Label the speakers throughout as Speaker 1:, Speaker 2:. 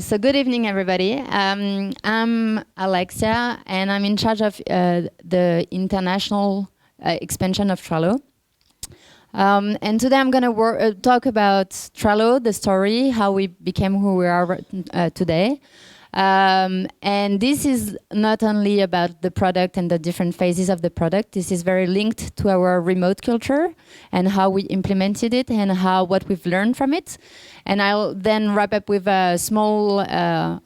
Speaker 1: So good evening, everybody. I'm Alexia, and I'm in charge of the international expansion of Trello. And today I'm going to talk about Trello, the story, how we became who we are today. And this is not only about the product and the different phases of the product. This is very linked to our remote culture and how we implemented it and what we've learned from it. And I'll then wrap up with a small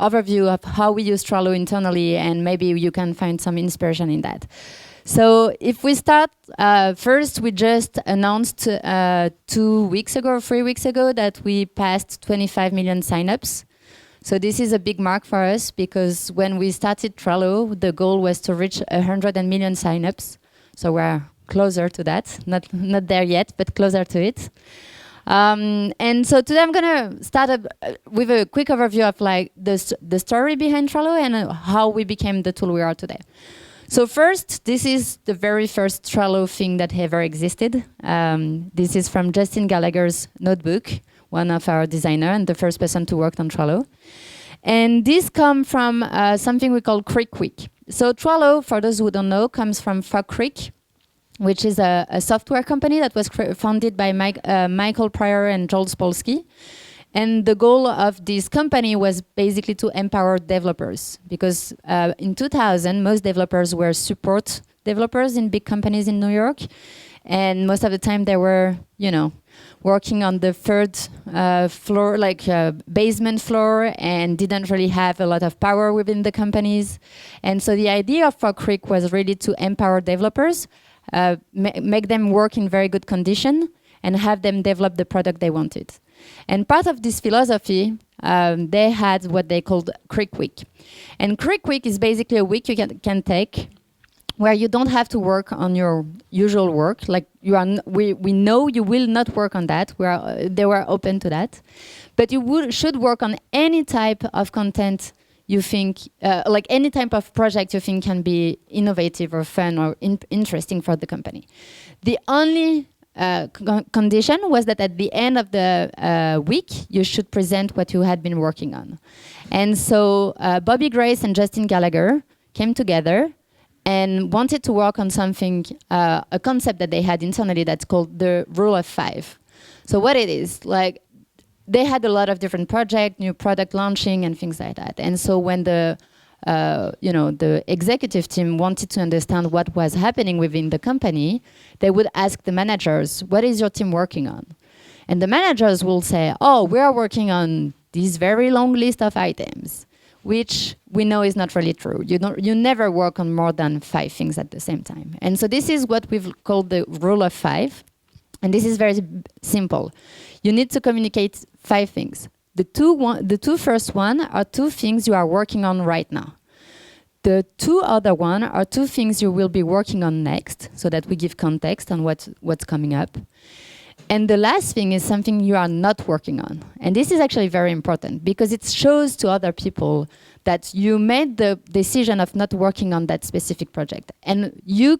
Speaker 1: overview of how we use Trello internally, and maybe you can find some inspiration in that. So if we start, first we just announced 2 weeks ago or 3 weeks ago that we passed 25 million signups. So this is a big mark for us because when we started Trello, the goal was to reach 100 million signups. So we're closer to that, not there yet, but closer to it. And so today I'm gonna start with a quick overview of like the story behind Trello and how we became the tool we are today. So first, this is the very first Trello thing that ever existed. This is from Justin Gallagher's notebook, one of our designers and the first person to work on Trello. And this comes from something we call Creek. So Trello, for those who don't know, comes from Fog Creek, which is a software company that was founded by Michael Pryor and Joel Spolsky. And the goal of this company was basically to empower developers, because in 2000, most developers were support developers in big companies in New York. And most of the time they were, working on the third floor, like basement floor, and didn't really have a lot of power within the companies. And so the idea of Fog Creek was really to empower developers, make them work in very good condition, and have them develop the product they wanted. And part of this philosophy, they had what they called Creek Week. And Creek Week is basically a week you can take where you don't have to work on your usual work. Like we know you will not work on that. They were open to that. But you should work on any type of content you think, like any type of project you think can be innovative or fun or interesting for the company. The only condition was that at the end of the week, you should present what you had been working on. And so Bobby Grace and Justin Gallagher came together and wanted to work on something, a concept that they had internally that's called the Rule of 5. So what it is, like, they had a lot of different projects, new product launching and things like that. And so when the executive team wanted to understand what was happening within the company, they would ask the managers, what is your team working on? And the managers will say, oh, we are working on this very long list of items, which we know is not really true. You never work on more than 5 things at the same time. And so this is what we've called the rule of 5. And this is very simple. You need to communicate 5 things. The two first one are 2 things you are working on right now. The 2 other one are 2 things you will be working on next, so that we give context on what's coming up. And the last thing is something you are not working on. And this is actually very important because it shows to other people that you made the decision of not working on that specific project. And you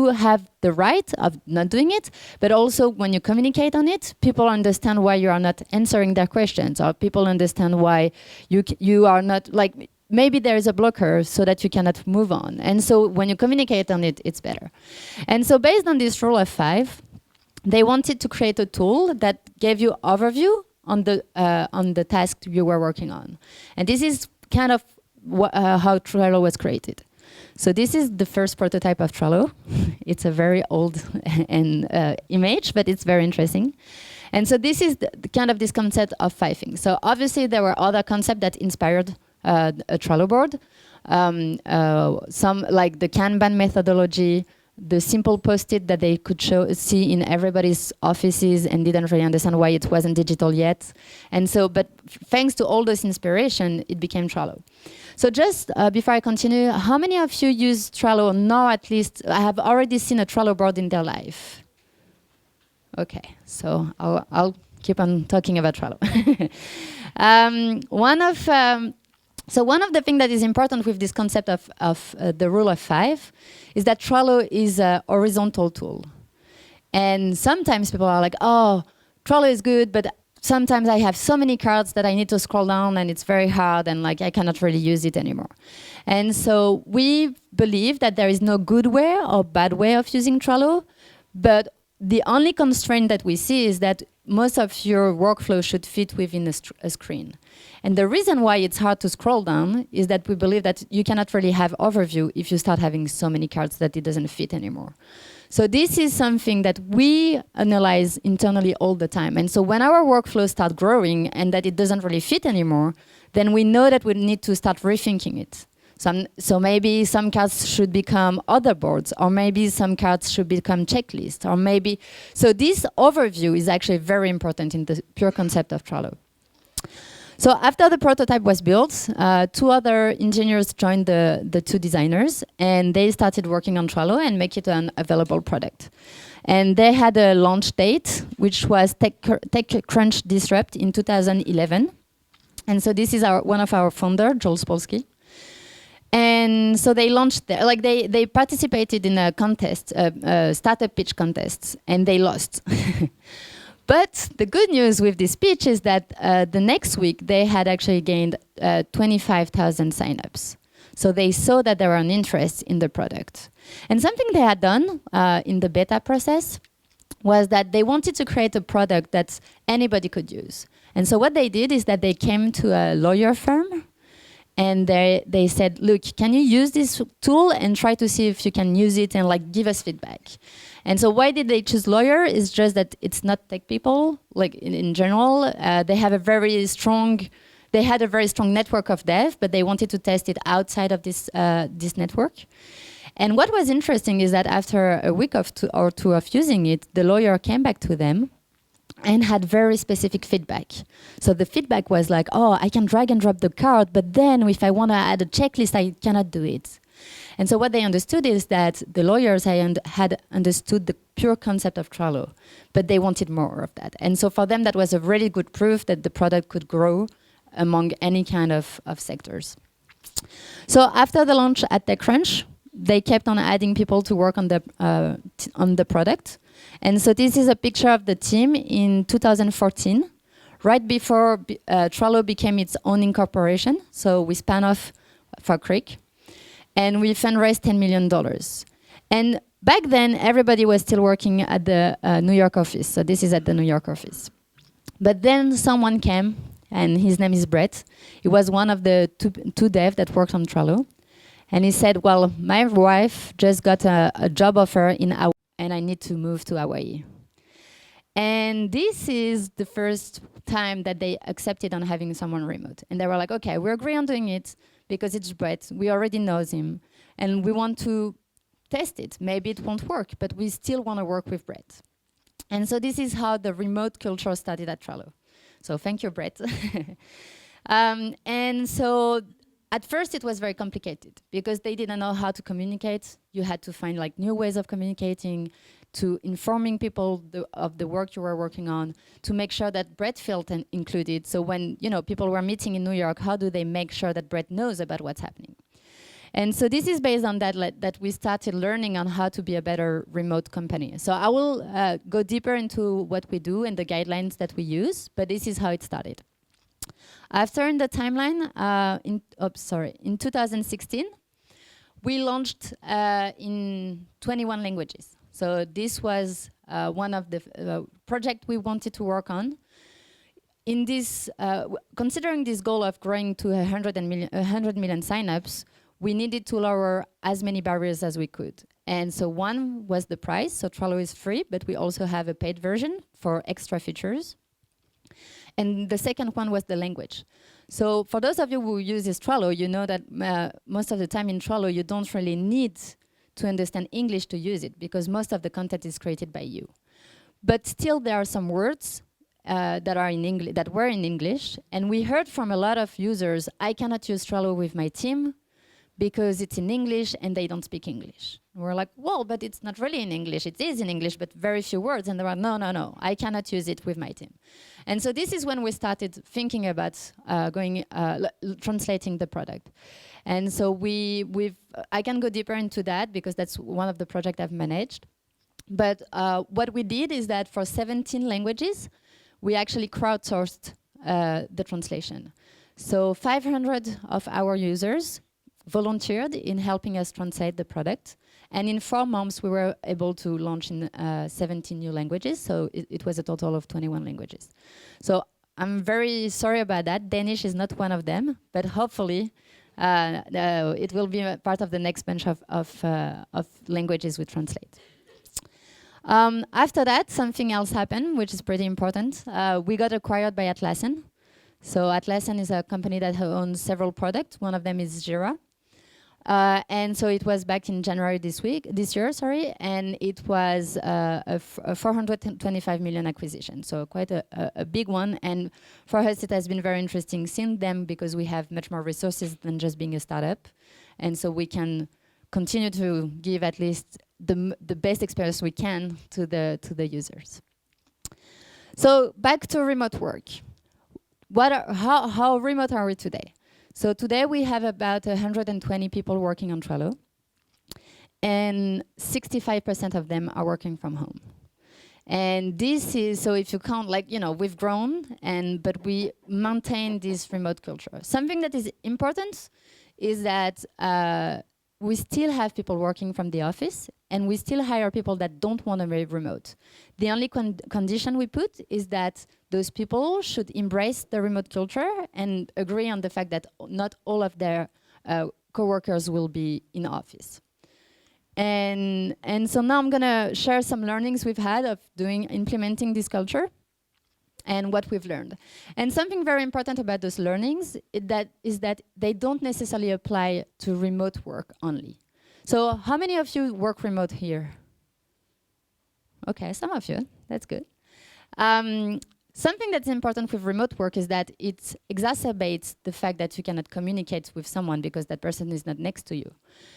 Speaker 1: have the right of not doing it, but also when you communicate on it, people understand why you are not answering their questions, or people understand why you are not, like, maybe there is a blocker so that you cannot move on. And so when you communicate on it, it's better. And so based on this rule of 5, they wanted to create a tool that gave you overview on the task you were working on. And this is kind of how Trello was created. So this is the first prototype of Trello. It's a very old image, but it's very interesting. And so this is kind of this concept of 5 things. So obviously there were other concepts that inspired a Trello board. Some like the Kanban methodology, the simple post-it that they could see in everybody's offices and didn't really understand why it wasn't digital yet. And so, but thanks to all this inspiration, it became Trello. So just before I continue, how many of you use Trello now? At least I have already seen a Trello board in their life. Okay, so I'll keep on talking about Trello. So one of the things that is important with this concept of the rule of 5 is that Trello is a horizontal tool. And sometimes people are like, oh, Trello is good, but sometimes I have so many cards that I need to scroll down and it's very hard and like I cannot really use it anymore. And so we believe that there is no good way or bad way of using Trello, but the only constraint that we see is that most of your workflow should fit within a screen. And the reason why it's hard to scroll down is that we believe that you cannot really have overview if you start having so many cards that it doesn't fit anymore. So this is something that we analyze internally all the time. And so when our workflows start growing and that it doesn't really fit anymore, then we know that we need to start rethinking it. So maybe some cards should become other boards, or maybe some cards should become checklists, or maybe... So this overview is actually very important in the pure concept of Trello. So after the prototype was built, 2 other engineers joined the 2 designers, and they started working on Trello and make it an available product. And they had a launch date, which was TechCrunch Disrupt in 2011. And so this is one of our founder, Joel Spolsky. And so they launched, they participated in a contest, a startup pitch contest, and they lost. But the good news with this pitch is that the next week they had actually gained 25,000 signups. So they saw that there were an interest in the product. And something they had done in the beta process was that they wanted to create a product that anybody could use. And so what they did is that they came to a lawyer firm and they said, look, can you use this tool and try to see if you can use it and like give us feedback? And so why did they choose lawyer? It's just that it's not tech people, like in general. They have a very strong, they had a very strong network of dev, but they wanted to test it outside of this network. And what was interesting is that after a week or two of using it, the lawyer came back to them and had very specific feedback. So the feedback was like, oh, I can drag and drop the card, but then if I want to add a checklist, I cannot do it. And so what they understood is that the lawyers had understood the pure concept of Trello, but they wanted more of that. And so for them, that was a really good proof that the product could grow among any kind of sectors. So after the launch at TechCrunch, they kept on adding people to work on the product. And so this is a picture of the team in 2014, right before Trello became its own incorporation. So we spun off Fog Creek. And we fundraised $10 million. And back then, everybody was still working at the New York office. So this is at the New York office. But then someone came, and his name is Brett. He was one of the two devs that worked on Trello. And he said, well, my wife just got a job offer in Hawaii, and I need to move to Hawaii. And this is the first time that they accepted on having someone remote. And they were like, okay, we agree on doing it, because it's Brett, we already know him, and we want to test it. Maybe it won't work, but we still want to work with Brett. And so this is how the remote culture started at Trello. So thank you, Brett. And so at first it was very complicated because they didn't know how to communicate. You had to find like new ways of communicating, to informing people of the work you were working on, to make sure that Brett felt included. So when people were meeting in New York, how do they make sure that Brett knows about what's happening? And so this is based on that we started learning on how to be a better remote company. So I will go deeper into what we do and the guidelines that we use, but this is how it started. After in the timeline, in 2016, we launched in 21 languages. So this was one of the projects we wanted to work on. In this, considering this goal of growing to 100 million signups, we needed to lower as many barriers as we could. And so one was the price. So Trello is free, but we also have a paid version for extra features. And the second one was the language. So for those of you who use Trello, you know that most of the time in Trello, you don't really need to understand English to use it, because most of the content is created by you. But still, there are some words that were in English, and we heard from a lot of users, I cannot use Trello with my team because it's in English and they don't speak English. We're like, well, but it's not really in English. It is in English, but very few words. And they were, no, I cannot use it with my team. And so this is when we started thinking about translating the product. And so I can go deeper into that because that's one of the projects I've managed. But what we did is that for 17 languages, we actually crowdsourced the translation. So 500 of our users volunteered in helping us translate the product. And in 4 months, we were able to launch in 17 new languages. So it was a total of 21 languages. So I'm very sorry about that. Danish is not one of them, but hopefully it will be a part of the next bunch of languages we translate. After that, something else happened, which is pretty important. We got acquired by Atlassian. So Atlassian is a company that owns several products. One of them is Jira. And so it was back in January this year, and it was a 425 million acquisition, so quite a big one. And for us, it has been very interesting seeing them because we have much more resources than just being a startup, and so we can continue to give at least the best experience we can to the users. So back to remote work. How remote are we today? So today we have about 120 people working on Trello, and 65% of them are working from home. And this is, so if you count, like, we've grown, but we maintain this remote culture. Something that is important is that we still have people working from the office, and we still hire people that don't want to be remote. The only condition we put is that those people should embrace the remote culture and agree on the fact that not all of their coworkers will be in office. And so now I'm gonna share some learnings we've had of implementing this culture and what we've learned. And something very important about those learnings is that they don't necessarily apply to remote work only. So how many of you work remote here? Okay, some of you, that's good. Something that's important with remote work is that it exacerbates the fact that you cannot communicate with someone because that person is not next to you.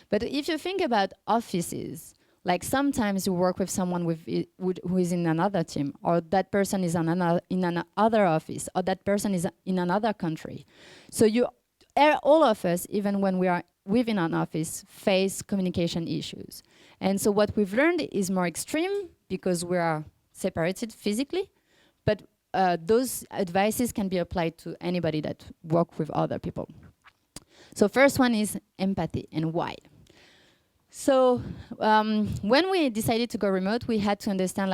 Speaker 1: But if you think about offices, like sometimes you work with someone who is in another team, or that person is in another office, or that person is in another country. So all of us, even when we are within an office, face communication issues. And so what we've learned is more extreme because we are separated physically, but those advices can be applied to anybody that works with other people. So first one is empathy, and why. So when we decided to go remote, we had to understand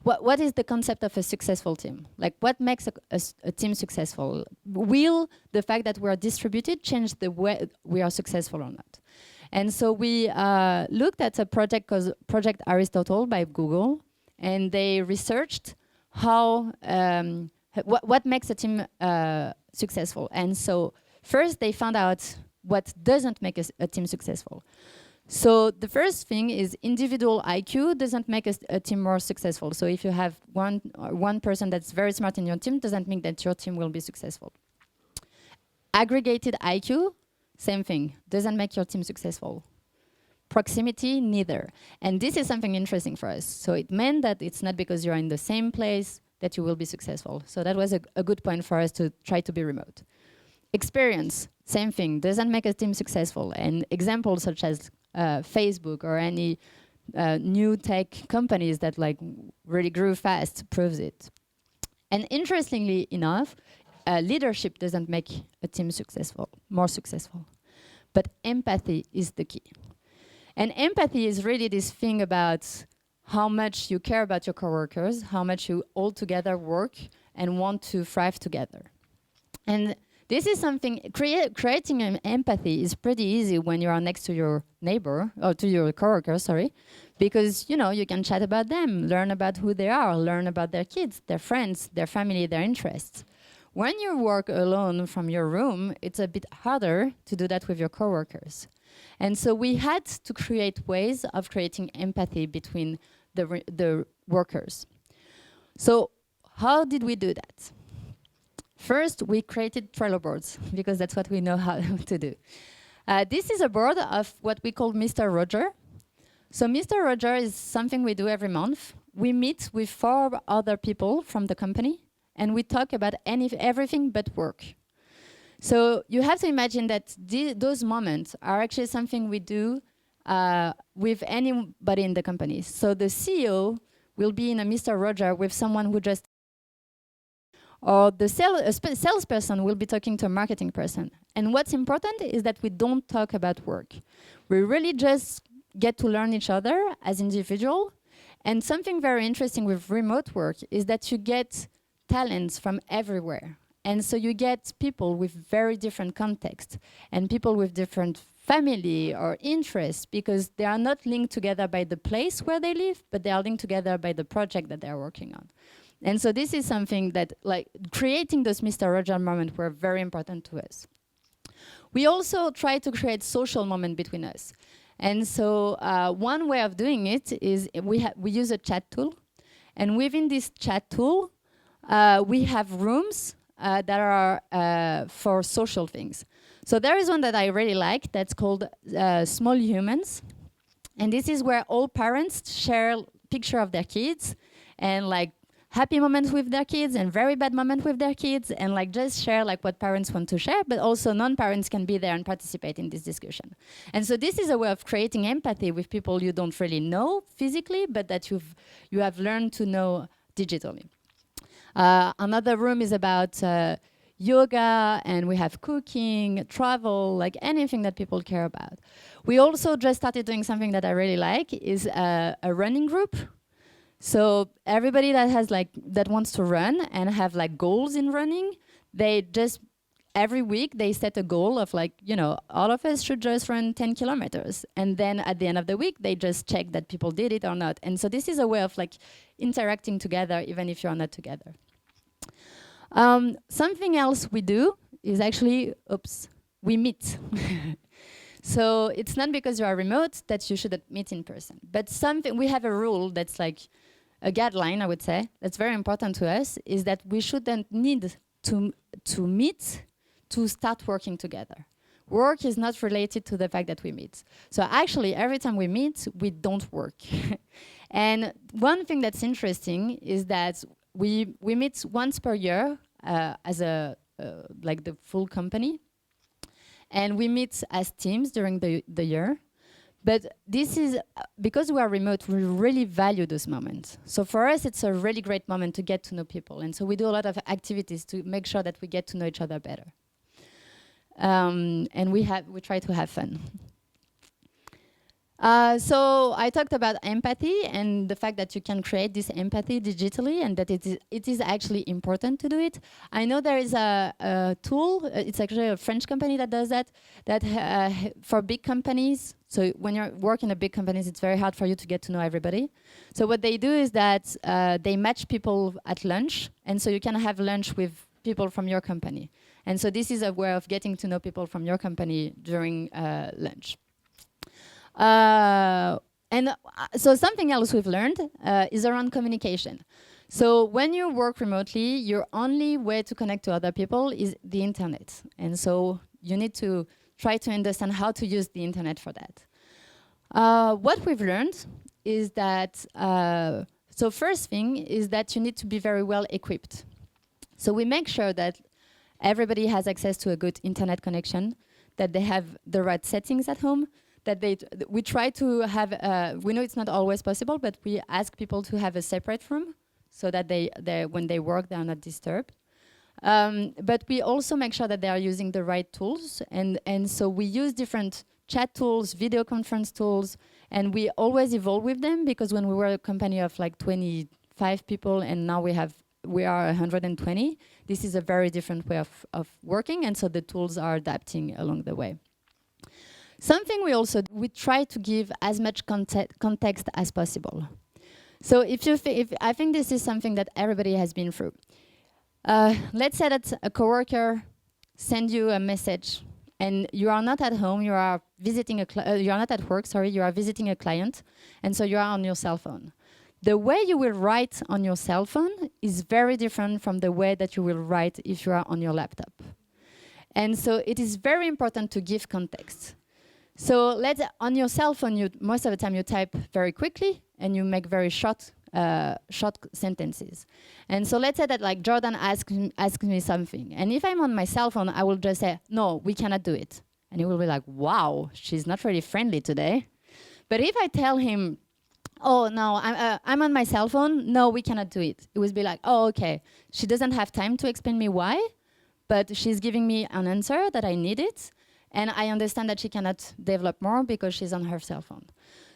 Speaker 1: what is the concept of a successful team? Like, what makes a team successful? Will the fact that we are distributed change the way we are successful or not? And so we looked at a project called Project Aristotle by Google, and they researched what makes a team successful. And so first they found out what doesn't make a team successful. So the first thing is individual IQ doesn't make a team more successful. So if you have one person that's very smart in your team, doesn't mean that your team will be successful. Aggregated IQ, same thing, doesn't make your team successful. Proximity, neither. And this is something interesting for us. So it meant that it's not because you're in the same place that you will be successful. So that was a good point for us to try to be remote. Experience, same thing, doesn't make a team successful. And examples such as Facebook or any new tech companies that really grew fast proves it. And interestingly enough, leadership doesn't make a team more successful. But empathy is the key. And empathy is really this thing about how much you care about your coworkers, how much you all together work and want to thrive together. And this is something, creating an empathy is pretty easy when you are next to your neighbor, or to your coworker, because you can chat about them, learn about who they are, learn about their kids, their friends, their family, their interests. When you work alone from your room, it's a bit harder to do that with your coworkers. And so we had to create ways of creating empathy between the workers. So how did we do that? First, we created Trello boards, because that's what we know how to do. This is a board of what we call Mr. Roger. So Mr. Roger is something we do every month. We meet with 4 other people from the company, and we talk about everything but work. So you have to imagine that those moments are actually something we do with anybody in the company. So the CEO will be in a Mr. Roger with someone who just or the salesperson will be talking to a marketing person. And what's important is that we don't talk about work. We really just get to learn each other as individuals. And something very interesting with remote work is that you get talents from everywhere. And so you get people with very different contexts and people with different family or interests, because they are not linked together by the place where they live, but they are linked together by the project that they're working on. And so this is something that, like, creating those Mr. Roger moments were very important to us. We also try to create social moments between us. And so one way of doing it is we use a chat tool. And within this chat tool, we have rooms that are for social things. So there is one that I really like that's called Small Humans. And this is where all parents share picture of their kids and like happy moments with their kids and very bad moments with their kids, and like just share like what parents want to share, but also non-parents can be there and participate in this discussion. And so this is a way of creating empathy with people you don't really know physically, but that you have learned to know digitally. Another room is about yoga, and we have cooking, travel, like anything that people care about. We also just started doing something that I really like, is a running group. So everybody that has that wants to run and have like goals in running, they just every week they set a goal of all of us should just run 10 kilometers. And then at the end of the week, they just check that people did it or not. And so this is a way of interacting together, even if you're not together. Something else we do is actually, we meet. So it's not because you are remote that you shouldn't meet in person. But we have a rule that's like a guideline, I would say, that's very important to us, is that we shouldn't need to meet to start working together. Work is not related to the fact that we meet. So actually, every time we meet, we don't work. And one thing that's interesting is that we meet once per year as the full company. And we meet as teams during the year. But this is, because we are remote, we really value those moments. So for us, it's a really great moment to get to know people. And so we do a lot of activities to make sure that we get to know each other better. And we try to have fun. So I talked about empathy and the fact that you can create this empathy digitally, and that it is actually important to do it. I know there is a tool, it's actually a French company that does that for big companies. So when you work in a big companies, it's very hard for you to get to know everybody. So what they do is that they match people at lunch, and so you can have lunch with people from your company. And so this is a way of getting to know people from your company during lunch. So something else we've learned is around communication. So when you work remotely, your only way to connect to other people is the internet. And so you need to try to understand how to use the internet for that. What we've learned is that, so first thing is that you need to be very well equipped. So we make sure that everybody has access to a good internet connection, that they have the right settings at home, that we try to have, we know it's not always possible, but we ask people to have a separate room so that when they work, they are not disturbed. But we also make sure that they are using the right tools. And so we use different chat tools, video conference tools, and we always evolve with them, because when we were a company of 25 people and now we are 120, this is a very different way of working, and so the tools are adapting along the way. Something we try to give as much context as possible. So I think this is something that everybody has been through. Let's say that a coworker sends you a message, and you are not at home. You are visiting you are not at work. Sorry, you are visiting a client, and so you are on your cell phone. The way you will write on your cell phone is very different from the way that you will write if you are on your laptop. And so it is very important to give context. So on your cell phone, most of the time you type very quickly and you make very short sentences. And so let's say that Jordan asks me something. And if I'm on my cell phone, I will just say, no, we cannot do it. And he will be like, wow, she's not really friendly today. But if I tell him, oh no, I'm on my cell phone. No, we cannot do it. It would be like, oh, okay. She doesn't have time to explain me why, but she's giving me an answer that I needed. And I understand that she cannot develop more because she's on her cell phone.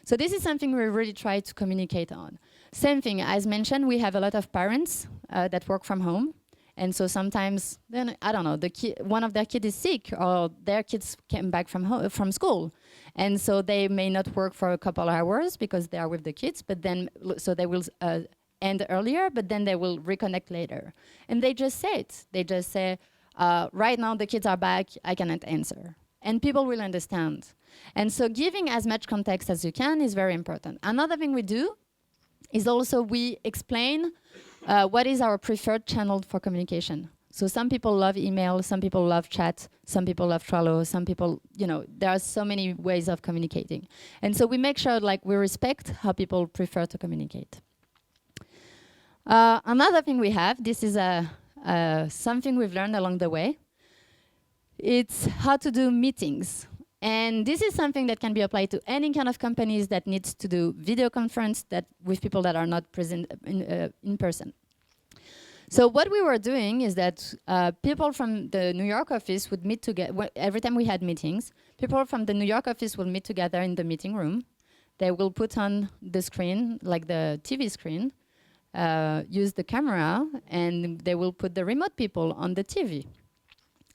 Speaker 1: So this is something we really try to communicate on. Same thing, as mentioned, we have a lot of parents that work from home. And so sometimes, then I don't know, one of their kids is sick, or their kids came back from school, and so they may not work for a couple hours because they are with the kids. But then, so they will end earlier, but then they will reconnect later. And they just say it. They just say, right now the kids are back, I cannot answer. And people will understand. And so giving as much context as you can is very important. Another thing we do is also we explain what is our preferred channel for communication. So some people love email, some people love chat, some people love Trello, some people, there are so many ways of communicating. And so we make sure like we respect how people prefer to communicate. Another thing we have, this is something we've learned along the way. It's how to do meetings. And this is something that can be applied to any kind of companies that needs to do video conference with people that are not present in person. So what we were doing is that people from the New York office would meet together. Every time we had meetings, people from the New York office will meet together in the meeting room. They will put on the screen, like the TV screen, use the camera, and they will put the remote people on the TV.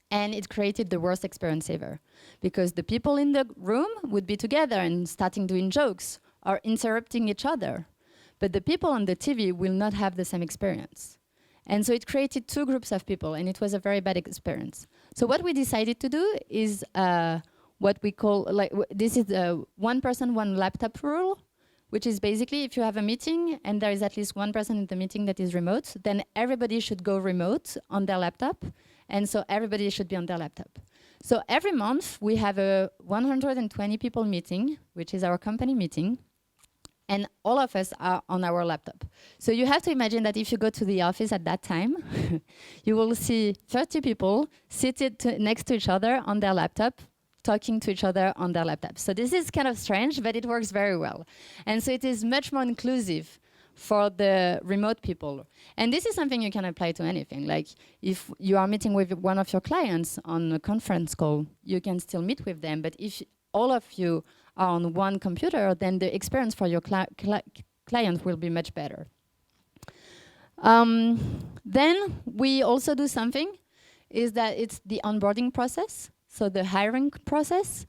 Speaker 1: And it created the worst experience ever, because the people in the room would be together and starting doing jokes or interrupting each other. But the people on the TV will not have the same experience. And so it created two groups of people, and it was a very bad experience. So what we decided to do is what we call, this is the one person, one laptop rule, which is basically if you have a meeting and there is at least one person in the meeting that is remote, then everybody should go remote on their laptop. And so everybody should be on their laptop. So every month we have a 120 people meeting, which is our company meeting. And all of us are on our laptop. So you have to imagine that if you go to the office at that time, you will see 30 people seated next to each other on their laptop, talking to each other on their laptop. So this is kind of strange, but it works very well. And so it is much more inclusive for the remote people. And this is something you can apply to anything. Like if you are meeting with one of your clients on a conference call, you can still meet with them. But if all of you are on one computer, then the experience for your client will be much better. Then we also do something, is that it's the onboarding process. So the hiring process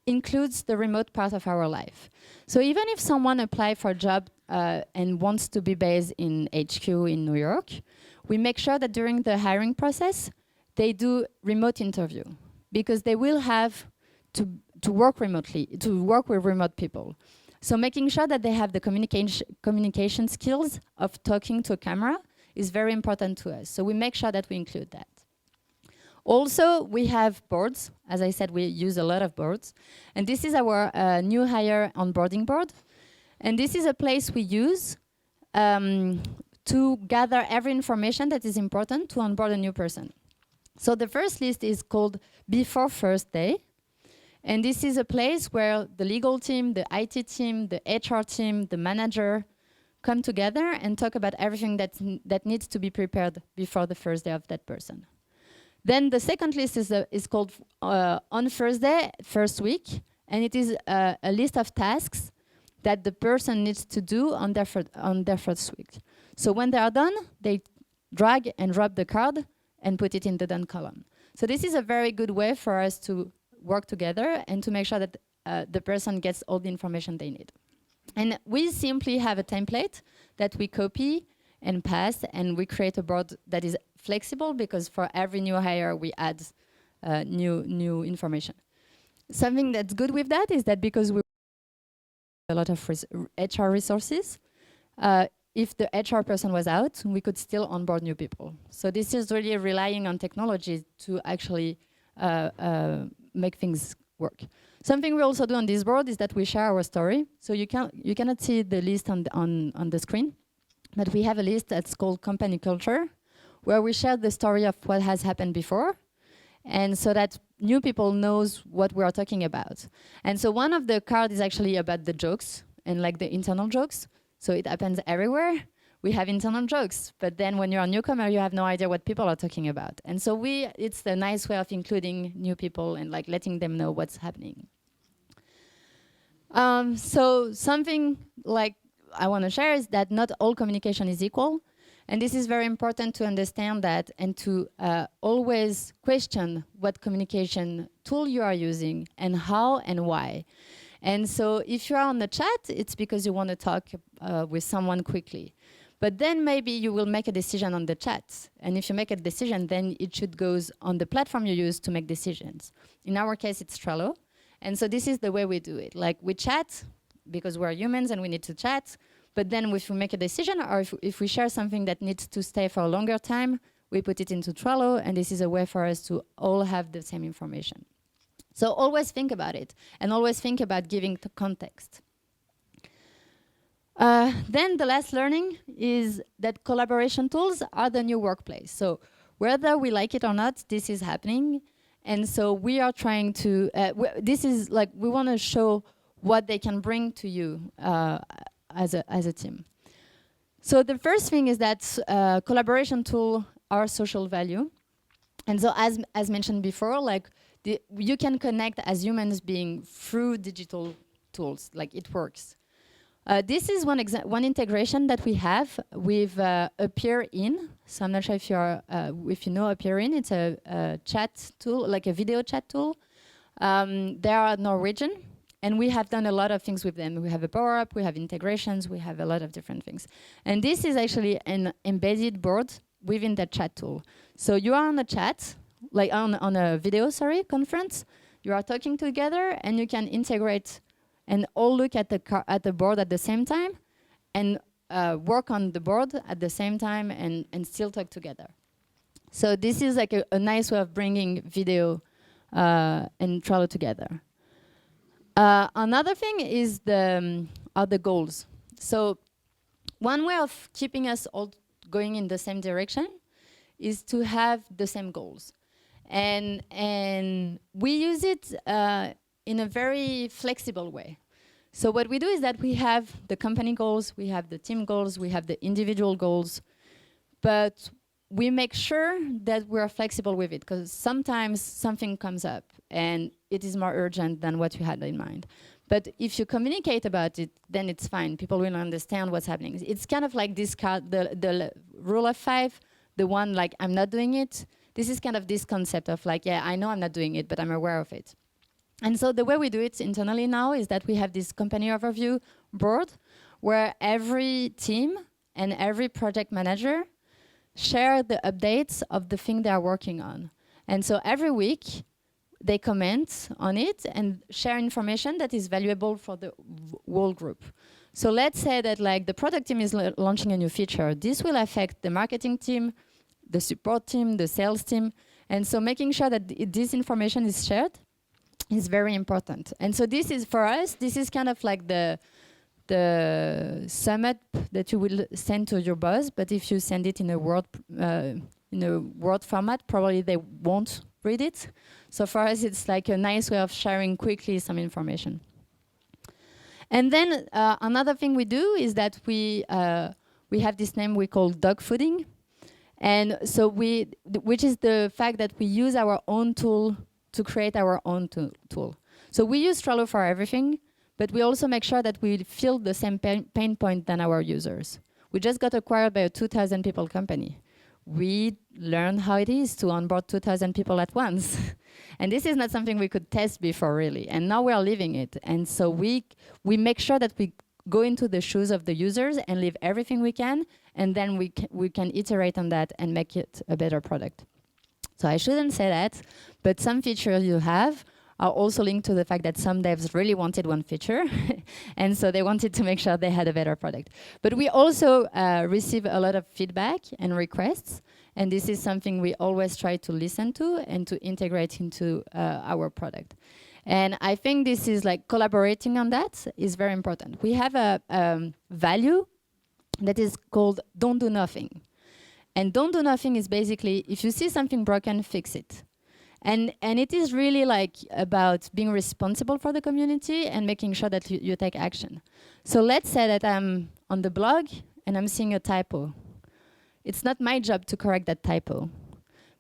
Speaker 1: includes the remote part of our life. So even if someone applies for a job and wants to be based in HQ in New York, we make sure that during the hiring process, they do remote interview, because they will have to work remotely, to work with remote people. So making sure that they have the communication skills of talking to a camera is very important to us. So we make sure that we include that. Also, we have boards. As I said, we use a lot of boards. And this is our new hire onboarding board. And this is a place we use to gather every information that is important to onboard a new person. So the first list is called Before First Day. And this is a place where the legal team, the IT team, the HR team, the manager come together and talk about everything that needs to be prepared before the first day of that person. Then the second list is called On First Day, First Week, and it is a list of tasks that the person needs to do on their first week. So when they are done, they drag and drop the card and put it in the done column. So this is a very good way for us to work together and to make sure that the person gets all the information they need. And we simply have a template that we copy and paste, and we create a board that is flexible, because for every new hire we add new information. Something that's good with that is that because we have a lot of HR resources, if the HR person was out, we could still onboard new people. So this is really relying on technology to actually make things work. Something we also do on this board is that we share our story. So you cannot see the list on the screen, but we have a list that's called Company Culture, where we share the story of what has happened before, and so that new people knows what we are talking about. And so one of the cards is actually about the jokes, and like the internal jokes. So it happens everywhere. We have internal jokes, but then when you're a newcomer, you have no idea what people are talking about. And so it's a nice way of including new people and like letting them know what's happening. So something like I want to share is that not all communication is equal. And this is very important to understand that and to always question what communication tool you are using and how and why. And so if you are on the chat, it's because you want to talk with someone quickly. But then maybe you will make a decision on the chat. And if you make a decision, then it should go on the platform you use to make decisions. In our case, it's Trello. And so this is the way we do it. Like we chat because we're humans and we need to chat. But then if we make a decision or if we share something that needs to stay for a longer time, we put it into Trello. And this is a way for us to all have the same information. So always think about it and always think about giving the context. Then the last learning is that collaboration tools are the new workplace. So whether we like it or not, this is happening. And so we are trying to, this is like, we want to show what they can bring to you as a team. So the first thing is that collaboration tools are social value. And so as mentioned before, like you can connect as humans being through digital tools, like it works. This is one integration that we have with Appear-in. So I'm not sure if you know Appear-in. It's a chat tool, like a video chat tool. They are Norwegian, and we have done a lot of things with them. We have a powerup, we have integrations, we have a lot of different things. And this is actually an embedded board within the chat tool. So you are on a chat, like on a video, conference. You are talking together, and you can integrate and all look at the board at the same time and work on the board at the same time and still talk together. So this is like a nice way of bringing video and Trello together. Another thing is are the goals. So one way of keeping us all going in the same direction is to have the same goals. And we use it in a very flexible way. So what we do is that we have the company goals, we have the team goals, we have the individual goals, but we make sure that we're flexible with it, because sometimes something comes up and it is more urgent than what you had in mind. But if you communicate about it, then it's fine. People will understand what's happening. It's kind of like this the rule of 5, the one like, I'm not doing it. This is kind of this concept of like, yeah, I know I'm not doing it, but I'm aware of it. And so the way we do it internally now is that we have this company overview board where every team and every project manager share the updates of the thing they are working on. And so every week they comment on it and share information that is valuable for the whole group. So let's say that like the product team is launching a new feature. This will affect the marketing team, the support team, the sales team. And so making sure that this information is shared is very important. And so this is, for us, this is kind of like the sum up that you will send to your boss, but if you send it in a Word format, probably they won't read it. So for us, it's like a nice way of sharing quickly some information. And then another thing we do is that we have this name we call dog fooding. And so which is the fact that we use our own tool to create our own tool. So we use Trello for everything, but we also make sure that we feel the same pain point than our users. We just got acquired by a 2,000 people company. We learned how it is to onboard 2,000 people at once. And this is not something we could test before, really. And now we are living it. And so we make sure that we go into the shoes of the users and leave everything we can, and then we can iterate on that and make it a better product. So I shouldn't say that, but some features you have are also linked to the fact that some devs really wanted one feature, and so they wanted to make sure they had a better product. But we also receive a lot of feedback and requests, and this is something we always try to listen to and to integrate into our product. And I think this is like collaborating on that is very important. We have a value that is called don't do nothing. And don't do nothing is basically, if you see something broken, fix it. And it is really like about being responsible for the community and making sure that you take action. So let's say that I'm on the blog and I'm seeing a typo. It's not my job to correct that typo,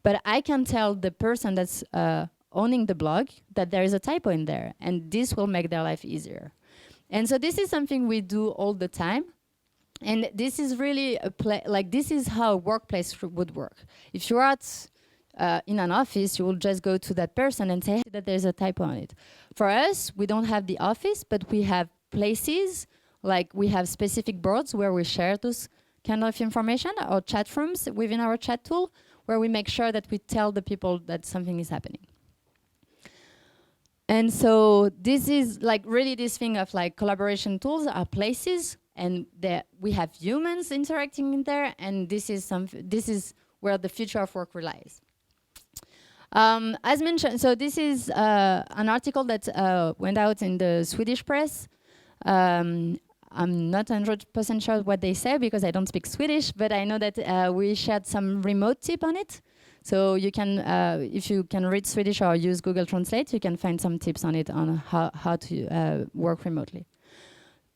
Speaker 1: but I can tell the person that's owning the blog that there is a typo in there, and this will make their life easier. And so this is something we do all the time. And this is really this is how a workplace would work. If you're at in an office, you will just go to that person and say that there's a typo on it. For us, we don't have the office, but we have places, like we have specific boards where we share those kind of information, or chat rooms within our chat tool, where we make sure that we tell the people that something is happening. And so this is like really this thing of like collaboration tools are places, and we have humans interacting in there, and this is where the future of work relies. As mentioned, so this is an article that went out in the Swedish press. I'm not 100% sure what they say because I don't speak Swedish, but I know that we shared some remote tip on it. So you can, if you can read Swedish or use Google Translate, you can find some tips on it on how to work remotely.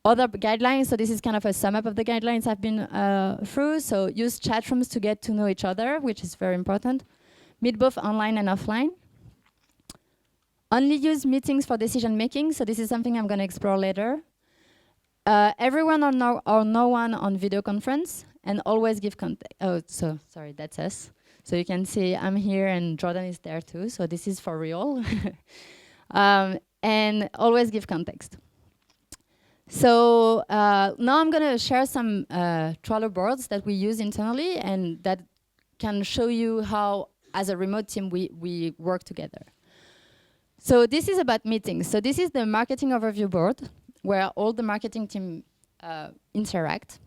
Speaker 1: Other guidelines, so this is kind of a sum up of the guidelines I've been through. So use chat rooms to get to know each other, which is very important. Meet both online and offline. Only use meetings for decision making. So this is something I'm going to explore later. Everyone or no one on video conference, and always give context. Oh, so sorry, that's us. So you can see I'm here and Jordan is there too. So this is for real. And always give context. So now I'm going to share some Trello boards that we use internally and that can show you how, as a remote team, we work together. So this is about meetings. So this is the marketing overview board where all the marketing team interact.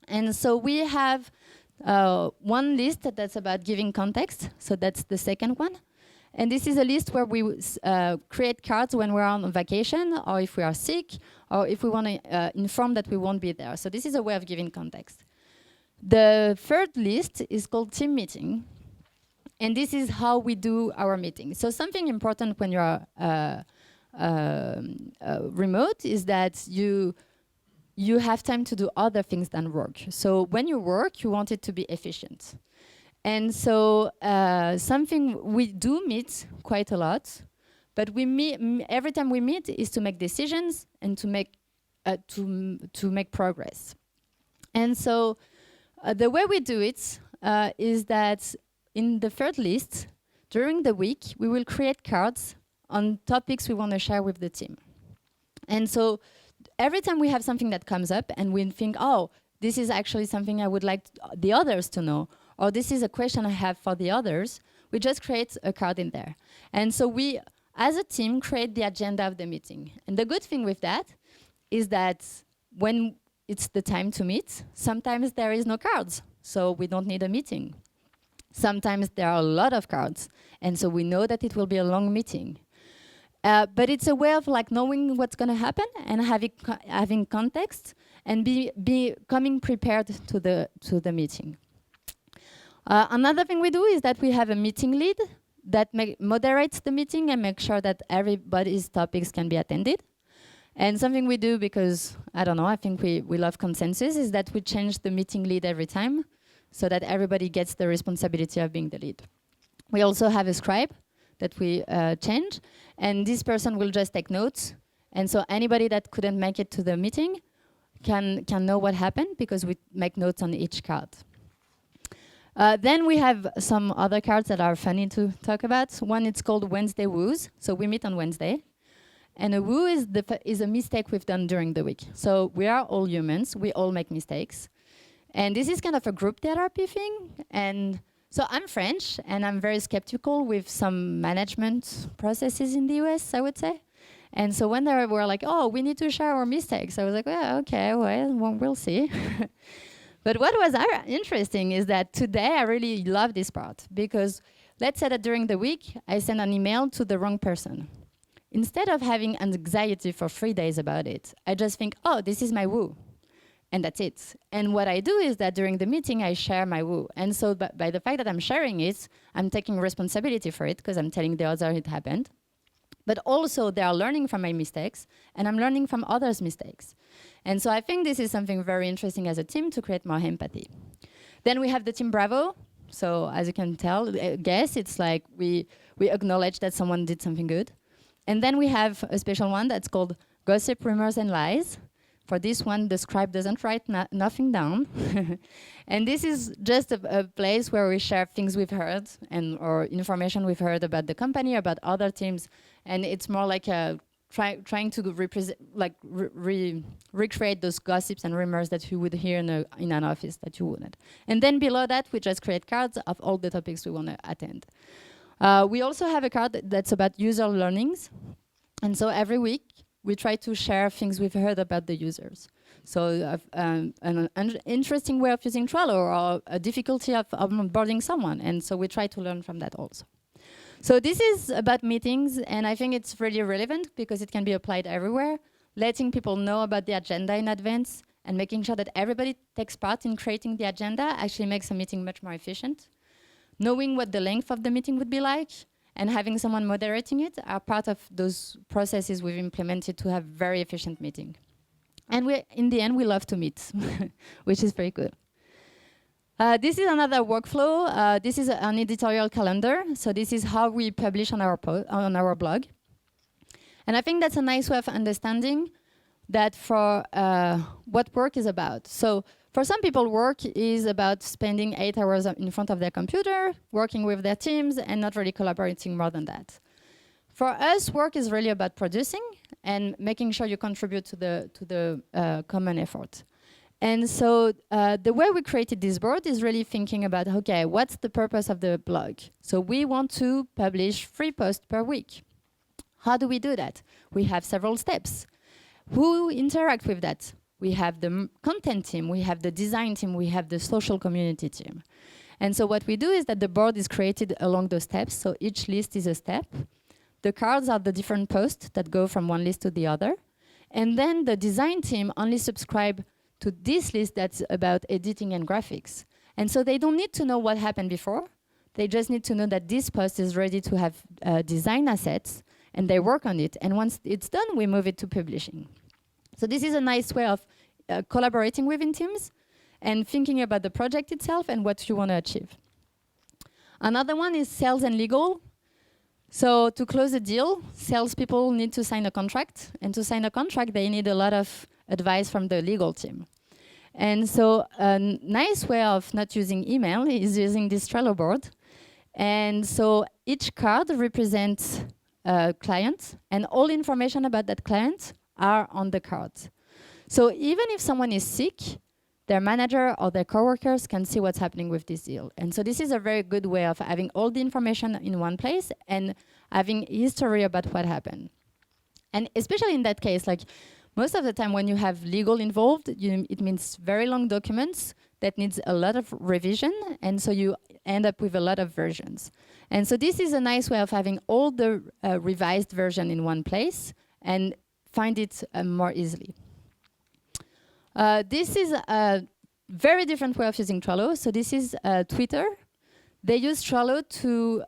Speaker 1: And so we have one list that's about giving context. So that's the second one. And this is a list where we create cards when we're on vacation, or if we are sick, or if we want to inform that we won't be there. So this is a way of giving context. The third list is called team meeting. And this is how we do our meetings. So something important when you're remote is that you have time to do other things than work. So when you work, you want it to be efficient. And so something we do meet quite a lot, but we meet every time we meet is to make decisions and to make progress. And so the way we do it is that in the third list, during the week, we will create cards on topics we want to share with the team. And so every time we have something that comes up and we think, oh, this is actually something I would like the others to know, or this is a question I have for the others, we just create a card in there. And so we, as a team, create the agenda of the meeting. And the good thing with that is that when it's the time to meet, sometimes there is no cards, so we don't need a meeting. Sometimes there are a lot of cards, and so we know that it will be a long meeting. But it's a way of like knowing what's going to happen and having context and coming prepared to the meeting. Another thing we do is that we have a meeting lead that moderates the meeting and makes sure that everybody's topics can be attended. And something we do because, I don't know, I think we love consensus, is that we change the meeting lead every time so that everybody gets the responsibility of being the lead. We also have a scribe that we change, and this person will just take notes. And so anybody that couldn't make it to the meeting can know what happened because we make notes on each card. Then we have some other cards that are funny to talk about. One, it's called Wednesday Woos. So we meet on Wednesday. And a woo is a mistake we've done during the week. So we are all humans. We all make mistakes. And this is kind of a group therapy thing. And so I'm French, and I'm very skeptical with some management processes in the US, I would say. And so when they were like, oh, we need to share our mistakes, I was like, well, okay, well, we'll see. But what was interesting is that today I really love this part, because let's say that during the week I send an email to the wrong person. Instead of having anxiety for 3 days about it, I just think, oh, this is my woo. And that's it. And what I do is that during the meeting, I share my woo. And so by the fact that I'm sharing it, I'm taking responsibility for it because I'm telling the other it happened. But also they are learning from my mistakes and I'm learning from others' mistakes. And so I think this is something very interesting as a team to create more empathy. Then we have the team Bravo. So as you can tell, guess it's like we acknowledge that someone did something good. And then we have a special one that's called Gossip, Rumors and Lies. For this one, the scribe doesn't write nothing down. And this is just a place where we share things we've heard or information we've heard about the company, about other teams. And it's more like trying to recreate those gossips and rumors that you would hear in an office that you wouldn't. And then below that, we just create cards of all the topics we want to attend. We also have a card that's about user learnings. And so every week, we try to share things we've heard about the users. So an interesting way of using Trello or a difficulty of onboarding someone. And so we try to learn from that also. So this is about meetings, and I think it's really relevant because it can be applied everywhere. Letting people know about the agenda in advance and making sure that everybody takes part in creating the agenda actually makes a meeting much more efficient. Knowing what the length of the meeting would be like and having someone moderating it are part of those processes we've implemented to have very efficient meeting. And in the end, we love to meet, which is very good. This is another workflow. This is an editorial calendar. So this is how we publish on our blog. And I think that's a nice way of understanding that for what work is about. So for some people, work is about spending 8 hours in front of their computer, working with their teams, and not really collaborating more than that. For us, work is really about producing and making sure you contribute to the common effort. And so the way we created this board is really thinking about, okay, what's the purpose of the blog? So we want to publish 3 posts per week. How do we do that? We have several steps. Who interact with that? We have the content team, we have the design team, we have the social community team. And so what we do is that the board is created along those steps, so each list is a step. The cards are the different posts that go from one list to the other. And then the design team only subscribe to this list that's about editing and graphics. And so they don't need to know what happened before. They just need to know that this post is ready to have design assets, and they work on it. And once it's done, we move it to publishing. So this is a nice way of collaborating within teams and thinking about the project itself and what you want to achieve. Another one is sales and legal. So to close a deal, salespeople need to sign a contract. And to sign a contract, they need a lot of advice from the legal team. And so a nice way of not using email is using this Trello board. And so each card represents a client, and all information about that client are on the card. So even if someone is sick, their manager or their coworkers can see what's happening with this deal. And so this is a very good way of having all the information in one place and having history about what happened. And especially in that case, like most of the time when you have legal involved, it means very long documents that needs a lot of revision, and so you end up with a lot of versions. And so this is a nice way of having all the revised version in one place and find it more easily. This is a very different way of using Trello. So this is Twitter. They use Trello to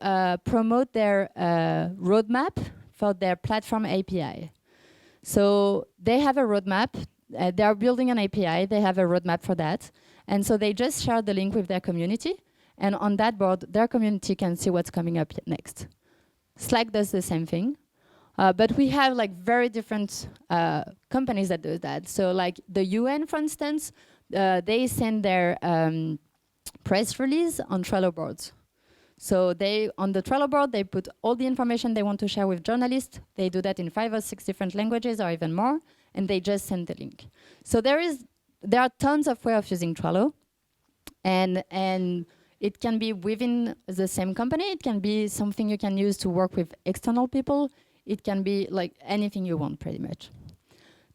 Speaker 1: promote their roadmap for their platform API. So they have a roadmap. They are building an API. They have a roadmap for that. And so they just share the link with their community. And on that board, their community can see what's coming up next. Slack does the same thing. But we have like very different companies that do that. So like the UN, for instance, they send their press release on Trello boards. So on the Trello board, they put all the information they want to share with journalists. They do that in 5 or 6 different languages or even more, and they just send the link. So there are tons of ways of using Trello, and it can be within the same company. It can be something you can use to work with external people. It can be like anything you want, pretty much.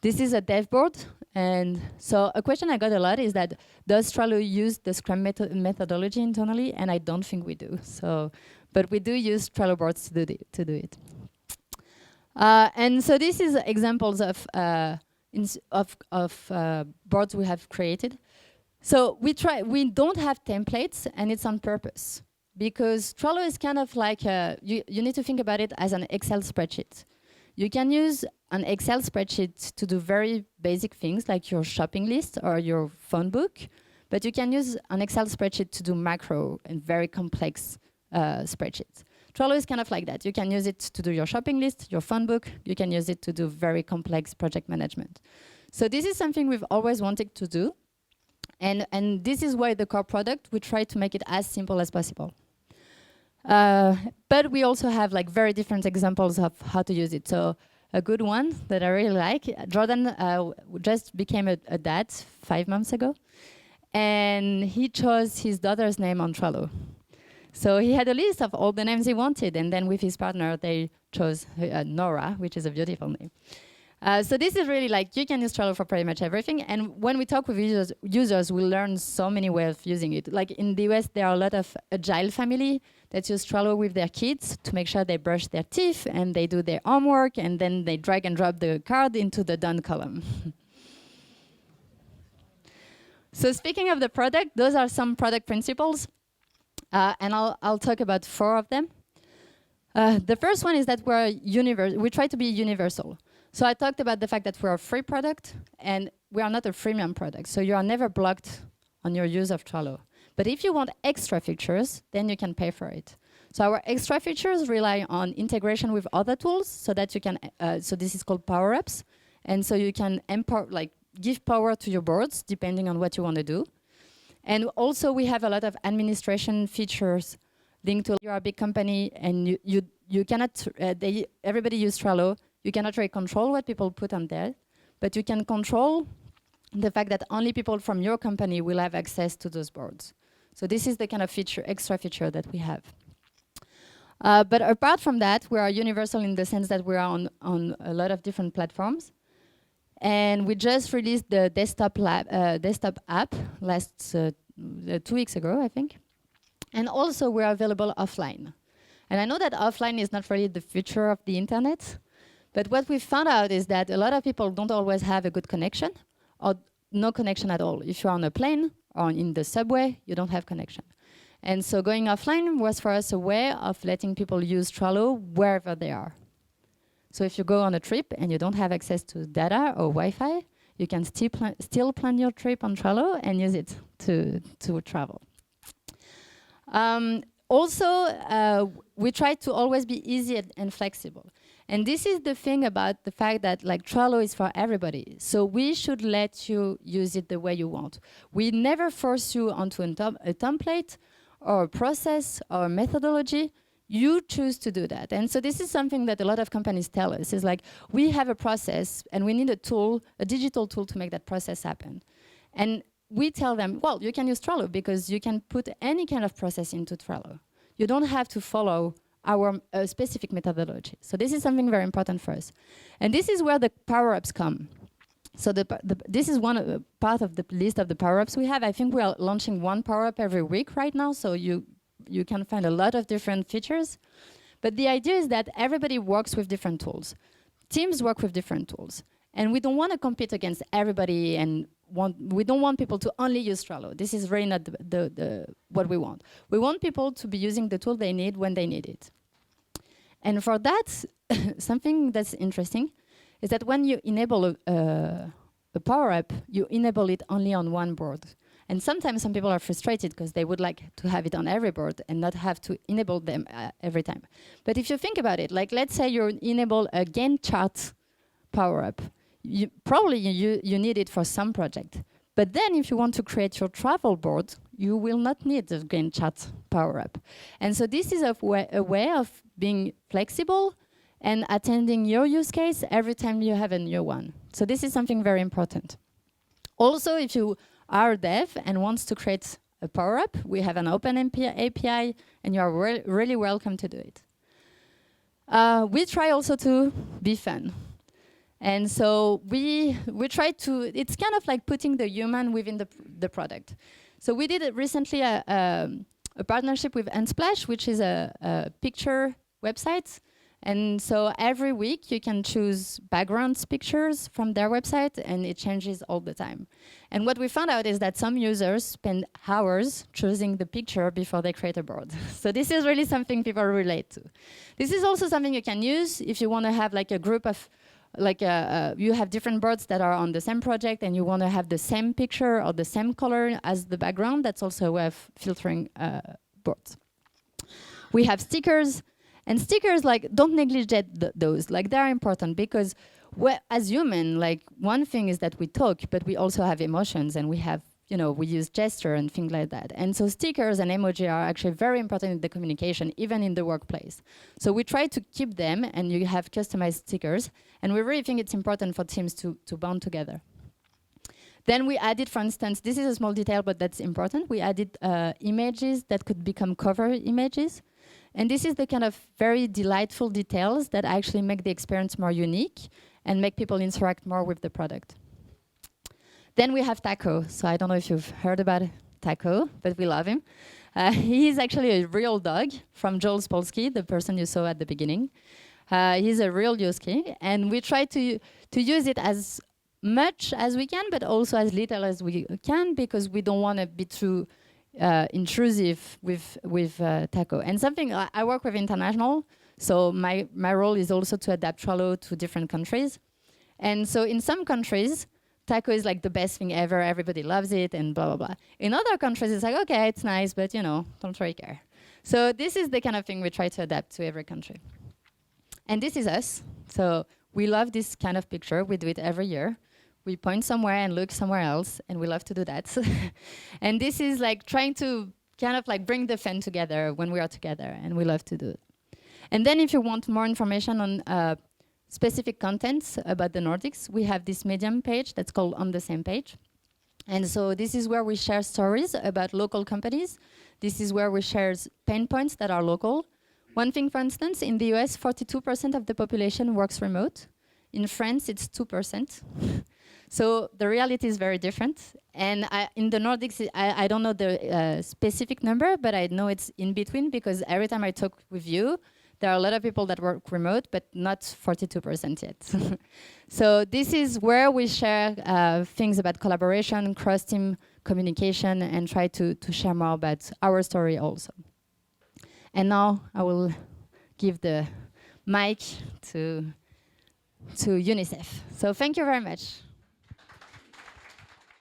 Speaker 1: This is a dev board. And so a question I got a lot is that, does Trello use the Scrum methodology internally? And I don't think we do. But we do use Trello boards to do it. And so this is examples of boards we have created. So we don't have templates, and it's on purpose. Because Trello is kind of like, you need to think about it as an Excel spreadsheet. You can use an Excel spreadsheet to do very basic things like your shopping list or your phone book, but you can use an Excel spreadsheet to do macro and very complex spreadsheets. Trello is kind of like that. You can use it to do your shopping list, your phone book. You can use it to do very complex project management. So this is something we've always wanted to do. And this is why the core product, we try to make it as simple as possible. But we also have like very different examples of how to use it. So a good one that I really like, Jordan just became a dad 5 months ago. And he chose his daughter's name on Trello. So he had a list of all the names he wanted. And then with his partner, they chose Nora, which is a beautiful name. So this is really like, you can use Trello for pretty much everything. And when we talk with users, we learn so many ways of using it. Like in the US, there are a lot of agile family that use Trello with their kids to make sure they brush their teeth and they do their homework, and then they drag and drop the card into the done column. So speaking of the product, those are some product principles. And I'll talk about 4 of them. The first one is that we try to be universal. So I talked about the fact that we're a free product, and we are not a freemium product. So you are never blocked on your use of Trello. But if you want extra features, then you can pay for it. So our extra features rely on integration with other tools, so that you can. So this is called powerups, and so you can give power to your boards depending on what you want to do. And also we have a lot of administration features linked to. You're a big company, and you cannot. Everybody use Trello. You cannot really control what people put on there, but you can control the fact that only people from your company will have access to those boards. So this is the kind of extra feature that we have. But apart from that, we are universal in the sense that we are on a lot of different platforms. And we just released the desktop app last 2 weeks ago, I think. And also we're available offline. And I know that offline is not really the future of the internet, but what we found out is that a lot of people don't always have a good connection, or no connection at all. If you're on a plane or in the subway, you don't have connection. And so going offline was for us a way of letting people use Trello wherever they are. So if you go on a trip and you don't have access to data or Wi-Fi, you can still plan your trip on Trello and use it to travel. Also, we try to always be easy and flexible. And this is the thing about the fact that like Trello is for everybody. So we should let you use it the way you want. We never force you onto a template or a process or a methodology. You choose to do that. And so this is something that a lot of companies tell us, is like, we have a process and we need a tool, a digital tool to make that process happen. And we tell them, well, you can use Trello because you can put any kind of process into Trello. You don't have to follow our specific methodology. So this is something very important for us. And this is where the power-ups come. So this is one part of the list of the power-ups we have. I think we are launching 1 power-up every week right now, so you can find a lot of different features. But the idea is that everybody works with different tools. Teams work with different tools. And we don't want to compete against everybody, and we don't want people to only use Trello. This is really not what we want. We want people to be using the tool they need when they need it. And for that, something that's interesting is that when you enable a power-up, you enable it only on one board. And sometimes some people are frustrated because they would like to have it on every board and not have to enable them every time. But if you think about it, like let's say you enable a Gantt chart power-up. You need it for some project. But then if you want to create your travel board, you will not need the Gantt chart power-up. And so this is a way of being flexible and attending your use case every time you have a new one. So this is something very important. Also, if you are a dev and wants to create a power-up, we have an open API, and you are really welcome to do it. We try also to be fun. And so we try to, it's kind of like putting the human within the product. So we did recently a partnership with Unsplash, which is a picture website. And so every week you can choose background pictures from their website, and it changes all the time. And what we found out is that some users spend hours choosing the picture before they create a board. So this is really something people relate to. This is also something you can use if you want to have like a group of, like you have different boards that are on the same project and you want to have the same picture or the same color as the background. That's also a way of filtering boards. We have stickers. And stickers, like, don't negligent those. Like, they're important because as human, like, one thing is that we talk, but we also have emotions and we have, you know, we use gesture and things like that. And so stickers and emoji are actually very important in the communication, even in the workplace. So we try to keep them, and you have customized stickers. And we really think it's important for teams to bond together. Then we added, for instance, this is a small detail, but that's important. We added images that could become cover images. And this is the kind of very delightful details that actually make the experience more unique and make people interact more with the product. Then we have Taco. So I don't know if you've heard about Taco, but we love him. He's actually a real dog from Jules Polsky, the person you saw at the beginning. He's a real Yoski, and we try to use it as much as we can, but also as little as we can, because we don't want to be too intrusive with Taco. And something, I work with international, so my role is also to adapt Trello to different countries. And so in some countries, Taco is like the best thing ever, everybody loves it, and blah, blah, blah. In other countries, it's like, okay, it's nice, but you know, don't really care. So this is the kind of thing we try to adapt to every country. And this is us. So we love this kind of picture. We do it every year. We point somewhere and look somewhere else, and we love to do that. And this is like trying to kind of like bring the fan together when we are together, and we love to do it. And then if you want more information on specific contents about the Nordics, we have this Medium page that's called On the Same Page. And so this is where we share stories about local companies. This is where we share pain points that are local. One thing, for instance, in the US, 42% of the population works remote. In France, it's 2%. So the reality is very different. And in the Nordics, I don't know the specific number, but I know it's in between, because every time I talk with you, there are a lot of people that work remote, but not 42% yet. So this is where we share things about collaboration, cross-team communication, and try to share more about our story also. And now I will give the mic to UNICEF. So thank you very much.